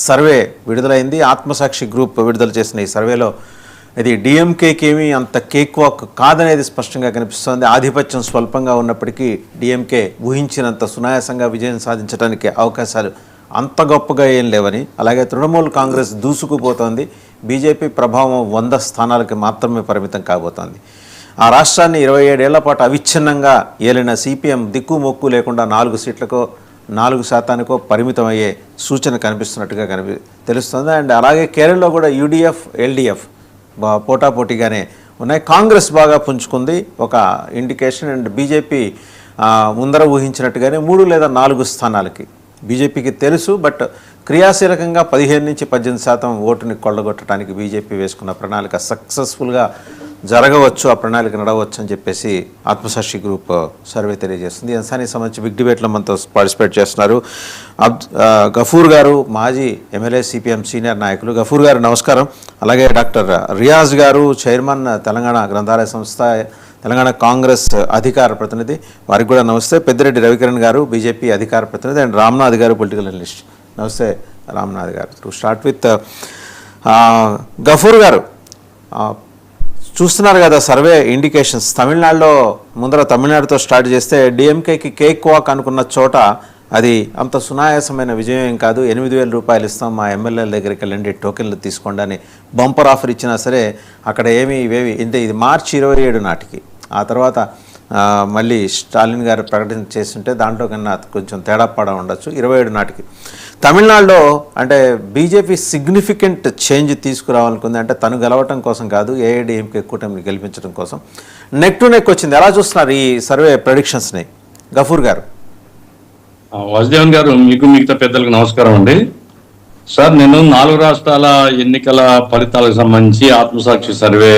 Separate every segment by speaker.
Speaker 1: Survey విడుదలైంది. ఆత్మసాక్షి group విడుదల చేసిన ఈ సర్వేలో ఇది డిఎంకేకి ఏమీ అంత కేక్ వాక్ కాదనేది స్పష్టంగా కనిపిస్తోంది. ఆధిపత్యం స్వల్పంగా ఉన్నప్పటికీ డిఎంకే ఊహించినంత సునాయాసంగా విజయం సాధించడానికి అవకాశాలు అంత గొప్పగా ఏం లేవని, అలాగే తృణమూల్ కాంగ్రెస్ దూసుకుపోతోంది. బీజేపీ ప్రభావం 100 స్థానాలకి మాత్రమే పరిమితం కాబోతోంది. ఆ రాష్ట్రాన్ని 27 ఏళ్ల పాటు అవిచ్ఛిన్నంగా ఏలిన సిపిఎం దిక్కుమొక్కు లేకుండా 4 సీట్లకో 4% పరిమితం అయ్యే సూచన కనిపిస్తున్నట్టుగా తెలుస్తుంది. అండ్ అలాగే కేరళలో కూడా యూడిఎఫ్ ఎల్డిఎఫ్ పోటాపోటీగానే ఉన్నాయి. కాంగ్రెస్ బాగా పుంజుకుంది ఒక ఇండికేషన్. అండ్ బీజేపీ ముందర ఊహించినట్టుగానే 3 లేదా 4 స్థానాలకి బీజేపీకి తెలుసు. బట్ క్రియాశీలకంగా 15 నుంచి 18% ఓటుని కొల్లగొట్టడానికి బీజేపీ వేసుకున్న ప్రణాళిక సక్సెస్ఫుల్గా జరగవచ్చు, ఆ ప్రణాళిక నడవచ్చు అని చెప్పేసి ఆత్మసాక్షి గ్రూప్ సర్వే తెలియజేస్తుంది. ఈ అంశానికి సంబంధించి బిగ్ డిబేట్లో మనతో పార్టిసిపేట్ చేస్తున్నారు గఫూర్ గారు, మాజీ ఎమ్మెల్యే సిపిఎం సీనియర్ నాయకులు. గఫూర్ గారు నమస్కారం. అలాగే డాక్టర్ రియాజ్ గారు, చైర్మన్ తెలంగాణ గ్రంథాలయ సంస్థ, తెలంగాణ కాంగ్రెస్ అధికార ప్రతినిధి, వారికి కూడా నమస్తే. పెద్దిరెడ్డి రవికిరణ్ గారు, బీజేపీ అధికార ప్రతినిధి, అండ్ రామ్నాథ్ గారు, పొలిటికల్ అనలిస్ట్. నమస్తే రామ్నాథ్ గారు. టు స్టార్ట్ విత్ గఫూర్ గారు, చూస్తున్నారు కదా సర్వే ఇండికేషన్స్. తమిళనాడులో ముందర తమిళనాడుతో స్టార్ట్ చేస్తే డిఎంకేకి కేక్ వాక్ అనుకున్న చోట అది అంత సునాయాసమైన విజయం ఏం కాదు. 8,000 రూపాయలు ఇస్తాం, మా ఎమ్మెల్యేల దగ్గరికి వెళ్ళండి, టోకెన్లు తీసుకోండి అని బంపర్ ఆఫర్ ఇచ్చినా సరే అక్కడ ఇవేవి ఇది మార్చి 27 నాటికి. ఆ తర్వాత మళ్ళీ స్టాలిన్ గారు ప్రకటన చేస్తుంటే దాంట్లో కన్నా కొంచెం తేడాపాడా ఉండొచ్చు. 27 నాటికి తమిళనాడులో అంటే బీజేపీ సిగ్నిఫికెంట్ చేంజ్ తీసుకురావాలనుకుంది. అంటే తను గెలవటం కోసం కాదు, ఏఐడిఎంకే కూటమిని గెలిపించడం కోసం నెక్ టు నెక్ వచ్చింది. ఎలా చూస్తున్నారు ఈ సర్వే ప్రెడిక్షన్స్ని గఫూర్ గారు?
Speaker 2: వాసుదేవన్ గారు, మీకు మిగతా పెద్దలకు నమస్కారం అండి. సార్, నేను 4 రాష్ట్రాల ఎన్నికల ఫలితాలకు సంబంధించి ఆత్మసాక్షి సర్వే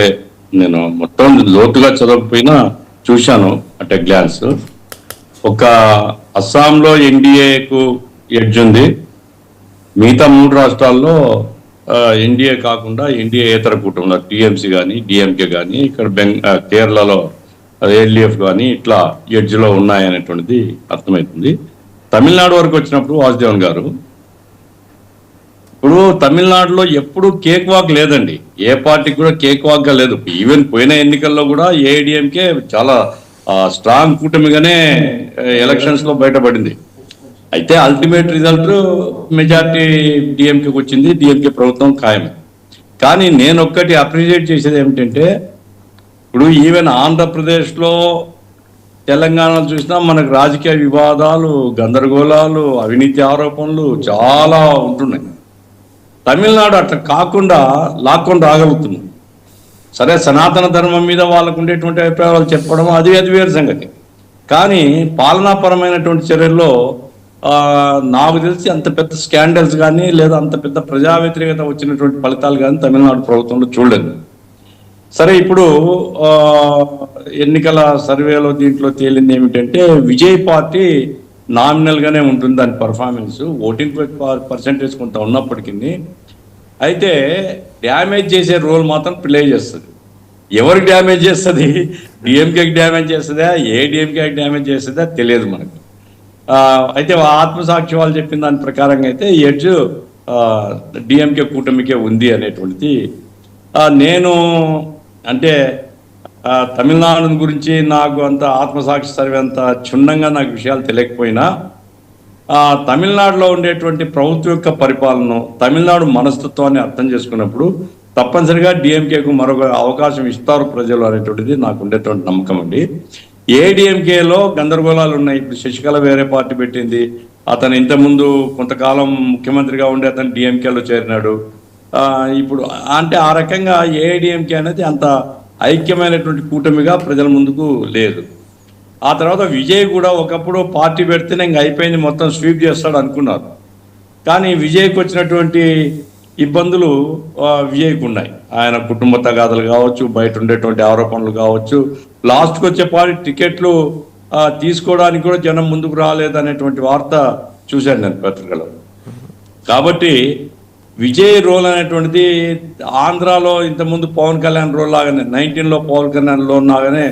Speaker 2: నేను మొత్తం లోతుగా చదవకపోయినా చూశాను అట్ ఎ గ్లాన్స్. ఒక అస్సాంలో ఎన్డీఏకు ఎడ్జ్ ఉంది. మిగతా 3 రాష్ట్రాల్లో ఎన్డీఏ కాకుండా ఎన్డీఏతర కూటమిలో టీఎంసీ కానీ డిఎంకే కానీ, ఇక్కడ కేరళలో ఎల్డిఎఫ్ కానీ ఇట్లా ఎడ్జ్లో ఉన్నాయనేటువంటిది అర్థమవుతుంది. తమిళనాడు వరకు వచ్చినప్పుడు వాసుదేవన్ గారు, ఇప్పుడు తమిళనాడులో ఎప్పుడు కేక్ వాక్ లేదండి. ఏ పార్టీకి కూడా కేక్ వాక్గా లేదు. ఈవెన్ పోయిన ఎన్నికల్లో కూడా ఏఐడిఎంకే చాలా స్ట్రాంగ్ కూటమిగానే ఎలక్షన్స్ లో బయటపడింది. అయితే అల్టిమేట్ రిజల్ట్ మెజార్టీ డిఎంకేకి వచ్చింది. డిఎంకే ప్రభుత్వం ఖాయం. కానీ నేను ఒక్కటి అప్రిషియేట్ చేసేది ఏమిటంటే, ఇప్పుడు ఈవెన్ ఆంధ్రప్రదేశ్లో, తెలంగాణలో చూసినా మనకు రాజకీయ వివాదాలు, గందరగోళాలు, అవినీతి ఆరోపణలు చాలా ఉంటున్నాయి. తమిళనాడు అట్లా కాకుండా లాక్కొని రాగలుగుతుంది. సరే, సనాతన ధర్మం మీద వాళ్ళకు ఉండేటువంటి అభిప్రాయాలు చెప్పడం అది వేరు సంగతి. కానీ పాలనాపరమైనటువంటి చర్యల్లో నాకు తెలిసి అంత పెద్ద స్కాండల్స్ కానీ లేదా అంత పెద్ద ప్రజా వ్యతిరేకత వచ్చినటువంటి ఫలితాలు కానీ తమిళనాడు ప్రభుత్వంలో చూడలేదు. సరే, ఇప్పుడు ఎన్నికల సర్వేలో దీంట్లో తేలింది ఏమిటంటే, విజయ్ పార్టీ నామినల్గానే ఉంటుంది దాని పర్ఫార్మెన్స్. ఓటింగ్ పర్సెంటేజ్ కొంత ఉన్నప్పటికీ అయితే డ్యామేజ్ చేసే రోల్ మాత్రం ప్లే చేస్తుంది. ఎవరికి డ్యామేజ్ చేస్తుంది? డిఎంకేకి డ్యామేజ్ చేస్తుందా, ఏడిఎంకేకి డ్యామేజ్ చేస్తుందా తెలియదు మనకు. అయితే ఆత్మసాక్షి వాళ్ళు చెప్పిన దాని ప్రకారంగా అయితే ఎడ్జ్ డిఎంకే కూటమికే ఉంది అనేటువంటిది. నేను అంటే తమిళనాడు గురించి నాకు అంత ఆత్మసాక్షి సర్వే అంత క్షుణ్ణంగా నాకు విషయాలు తెలియకపోయినా, తమిళనాడులో ఉండేటువంటి ప్రభుత్వం యొక్క పరిపాలన, తమిళనాడు మనస్తత్వాన్ని అర్థం చేసుకున్నప్పుడు తప్పనిసరిగా డిఎంకేకు మరొక అవకాశం ఇస్తారు ప్రజలు అనేటువంటిది నాకు ఉండేటువంటి నమ్మకం అండి. ఏడిఎంకేలో గందరగోళాలు ఉన్నాయి. ఇప్పుడు శశికళ వేరే పార్టీ పెట్టింది. అతను ఇంతకుముందు కొంతకాలం ముఖ్యమంత్రిగా ఉండి అతను డిఎంకేలో చేరినాడు. ఇప్పుడు అంటే ఆ రకంగా ఏఐడిఎంకే అనేది అంత ఐక్యమైనటువంటి కూటమిగా ప్రజల ముందుకు లేదు. ఆ తర్వాత విజయ్ కూడా ఒకప్పుడు పార్టీ పెడితేనే ఇంక అయిపోయింది, మొత్తం స్వీప్ చేస్తాడు అనుకున్నారు. కానీ విజయ్కి వచ్చినటువంటి ఇబ్బందులు విజయ్కి ఉన్నాయి. ఆయన కుటుంబ తగాదాలు కావచ్చు, బయట ఉండేటువంటి ఆరోపణలు కావచ్చు, లాస్ట్కి వచ్చే పార్టీ టికెట్లు తీసుకోవడానికి కూడా జనం ముందుకు రాలేదనేటువంటి వార్త చూశాను నేను పత్రికలో. కాబట్టి విజయ్ రోల్ అనేటువంటిది ఆంధ్రాలో ఇంతకుముందు పవన్ కళ్యాణ్ రోల్ లాగానే, 19లో పవన్ కళ్యాణ్ రోల్ లాగానే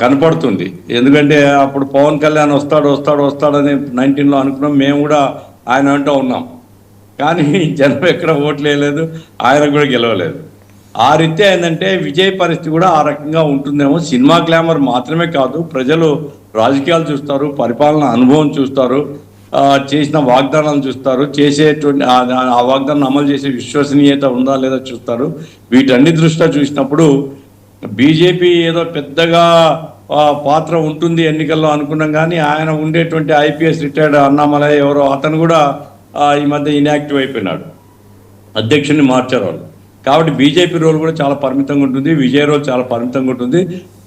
Speaker 2: కనపడుతుంది. ఎందుకంటే అప్పుడు పవన్ కళ్యాణ్ వస్తాడని 19లో అనుకున్నాం. మేము కూడా ఆయన అంటూ ఉన్నాం, కానీ జనం ఎక్కడ ఓట్లు వేయలేదు, ఆయన కూడా గెలవలేదు. ఆ రీత్యా ఏంటంటే విజయ్ పరిస్థితి కూడా ఆ రకంగా ఉంటుందేమో. సినిమా గ్లామర్ మాత్రమే కాదు, ప్రజలు రాజకీయాలు చూస్తారు, పరిపాలన అనుభవం చూస్తారు, చేసిన వాగ్దానాలు చూస్తారు, చేసేటువంటి ఆ వాగ్దానం అమలు చేసే విశ్వసనీయత ఉందా లేదా చూస్తారు. వీటన్ని దృష్ట్యా చూసినప్పుడు బీజేపీ ఏదో పెద్దగా పాత్ర ఉంటుంది ఎన్నికల్లో అనుకున్నాం, కానీ ఆయన ఉండేటువంటి ఐపీఎస్ రిటైర్డ్ అన్నామలై ఎవరో అతను కూడా ఈ మధ్య ఇన్యాక్టివ్ అయిపోయినాడు, అధ్యక్షుడిని మార్చారు వాళ్ళు. కాబట్టి బీజేపీ రోల్ కూడా చాలా పరిమితంగా ఉంటుంది, విజయ్ రోల్ చాలా పరిమితంగా ఉంటుంది.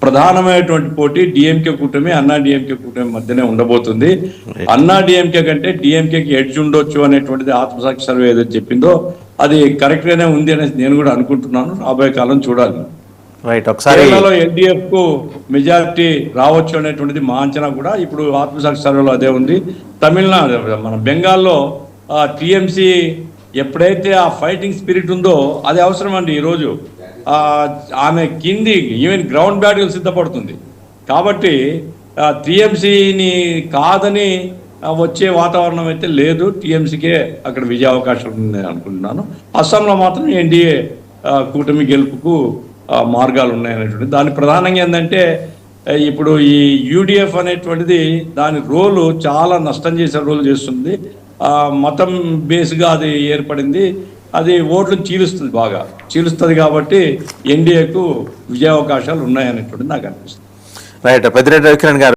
Speaker 2: ప్రధానమైనటువంటి పోటీ డిఎంకే కూటమి, అన్నా డిఎంకే కూటమి మధ్యనే ఉండబోతుంది. అన్నా డిఎంకే కంటే డిఎంకేకి ఎడ్జ్ ఉండొచ్చు అనేటువంటిది ఆత్మసాక్షి సర్వే ఏదైతే చెప్పిందో అది కరెక్ట్ గానే ఉంది అనేసి నేను కూడా అనుకుంటున్నాను. రాబోయే కాలం చూడాలి.
Speaker 1: రైట్, ఒకసారి
Speaker 2: కేరళలో ఎన్డీఎఫ్ కు మెజారిటీ రావచ్చు అనేటువంటిది మా అంచనా కూడా. ఇప్పుడు ఆత్మసాక్షి సర్వేలో అదే ఉంది. తమిళనాడు, మన బెంగాల్లో టీఎంసీ ఎప్పుడైతే ఆ ఫైటింగ్ స్పిరిట్ ఉందో అది అవసరం అండి. ఈరోజు ఆమె కింది ఈవెన్ గ్రౌండ్ బ్యాటిల్ సిద్ధపడుతుంది. కాబట్టి టీఎంసీని కాదని వచ్చే వాతావరణం అయితే లేదు. టీఎంసీకే అక్కడ విజయ అవకాశం ఉంది అనుకుంటున్నాను. అస్సాంలో మాత్రం ఎన్డీఏ కూటమి గెలుపుకు మార్గాలు ఉన్నాయనేటువంటి దాని ప్రధానంగా ఏంటంటే ఇప్పుడు ఈ యూడిఎఫ్ అనేటువంటిది దాని రోలు చాలా నష్టం చేసే రోలు చేస్తుంది. మతం బేస్గా అది ఏర్పడింది, అది ఓట్లు చీలుస్తుంది, బాగా చీలుస్తుంది. కాబట్టి ఎన్డీఏకు విజయావకాశాలు ఉన్నాయనేటువంటిది నాకు అనిపిస్తుంది.
Speaker 1: రైట్, పెద్దిరెడ్డి రవికిరణ్ గారు.